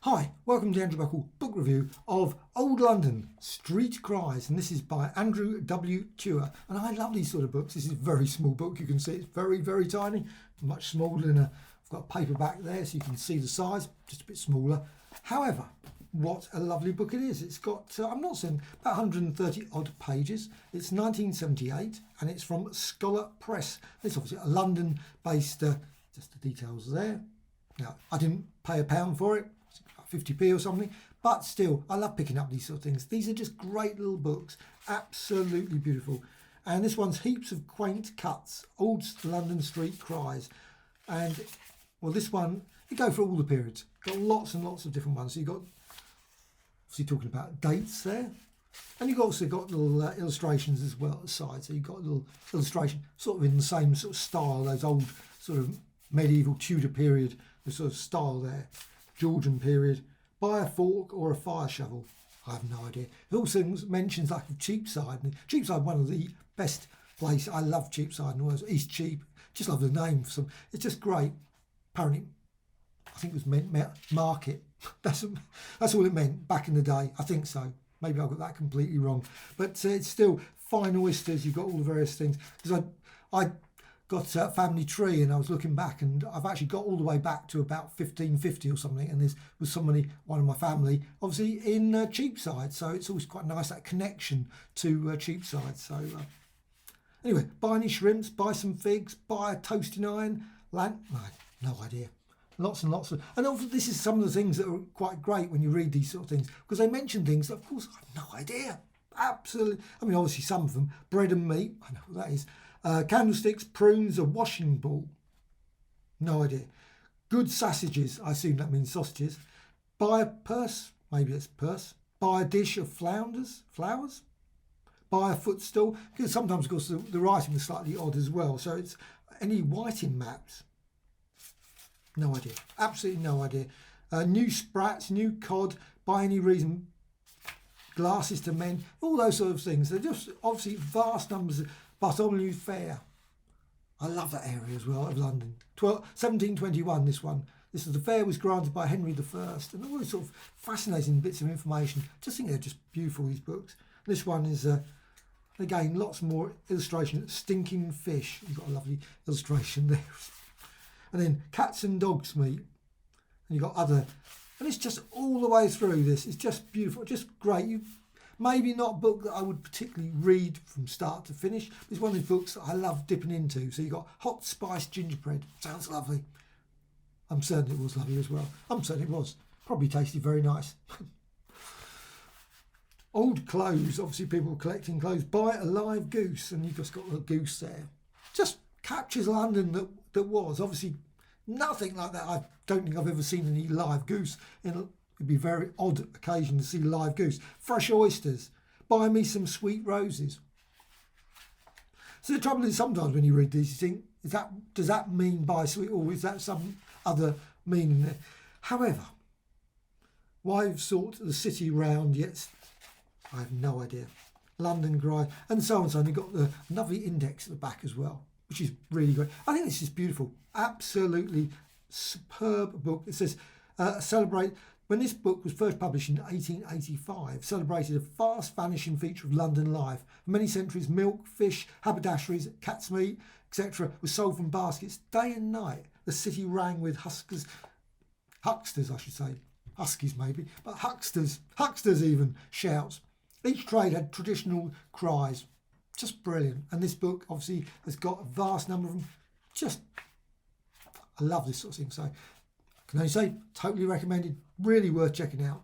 Hi, welcome to Andrew W book review of Old London Street Cries, and this is by Andrew W Tuer. And I love these sort of books. This is a very small book. You can see it's very, very tiny, much smaller than I've got a paperback there so you can see the size, just a bit smaller. However, what a lovely book it is. It's got, I'm not saying, about 130 odd pages. It's 1978 and it's from Scolar Press. It's obviously a London based, just the details there. Now, I didn't pay £1 for it. 50p or something, but still I love picking up these sort of things. These are just great little books, absolutely beautiful. And this one's heaps of quaint cuts, Old London Street Cries. And well, this one, you go for all the periods, got lots and lots of different ones. So you've got obviously talking about dates there, and you've also got little illustrations as well at the side. So you've got a little illustration sort of in the same sort of style, those old sort of medieval Tudor period, the sort of style there. Georgian period, by a fork or a fire shovel. I have no idea. It also mentions like Cheapside. And Cheapside, one of the best places. I love Cheapside and all those East Cheap. Just love the name. It's just great. Apparently, I think it was meant market. That's all it meant back in the day. I think so. Maybe I got that completely wrong. But it's still fine oysters. You've got all the various things. Because I got a family tree and I was looking back and I've actually got all the way back to about 1550 or something, and there was somebody, one of my family, obviously in Cheapside, so it's always quite nice, that connection to Cheapside. So anyway, buy any shrimps, buy some figs, buy a toasting iron, no idea. Lots and lots of, and also this is some of the things that are quite great when you read these sort of things, because they mention things that of course I have no idea. Absolutely. I mean, obviously some of them, bread and meat, I know what that is. Candlesticks, prunes, a washing ball. No idea. Good sausages, I assume that means sausages. Buy a purse, maybe it's purse. Buy a dish of flowers. Buy a footstool. Because sometimes, of course, the writing is slightly odd as well. So it's any whiting maps. No idea. Absolutely no idea. New sprats, new cod. By any reason, glasses to men. All those sort of things. They're just obviously vast numbers. Bartholomew Fair. I love that area as well of London. 1721, this one. This is the fair was granted by Henry I, and all these sort of fascinating bits of information. Just think they're just beautiful, these books. This one is, again, lots more illustration. Stinking fish. You've got a lovely illustration there. And then cats and dogs meat. And you've got other, and it's just all the way through this. It's just beautiful, just great. Maybe not a book that I would particularly read from start to finish. But it's one of these books that I love dipping into. So you've got hot spiced gingerbread. Sounds lovely. I'm certain it was lovely as well. I'm certain it was. Probably tasted very nice. Old clothes. Obviously people collecting clothes. Buy a live goose. And you've just got a goose there. Just captures London that was. Obviously nothing like that. I don't think I've ever seen any live goose It'd be a very odd occasion to see live goose. Fresh oysters. Buy me some sweet roses. So the trouble is sometimes when you read these, you think, does that mean buy sweet, or is that some other meaning there? However, why I've sought the city round yet, I have no idea. London Cries, and so on and so on. You've got the lovely index at the back as well, which is really great. I think this is beautiful. Absolutely superb book. It says, celebrate. When this book was first published in 1885, celebrated a fast vanishing feature of London life. For many centuries, milk, fish, haberdasheries, cat's meat, etc. was sold from baskets day and night. The city rang with hucksters, I should say, huskies maybe, but hucksters even, shouts. Each trade had traditional cries. Just brilliant. And this book obviously has got a vast number of them. I love this sort of thing. So I can only say, totally recommended, really worth checking out.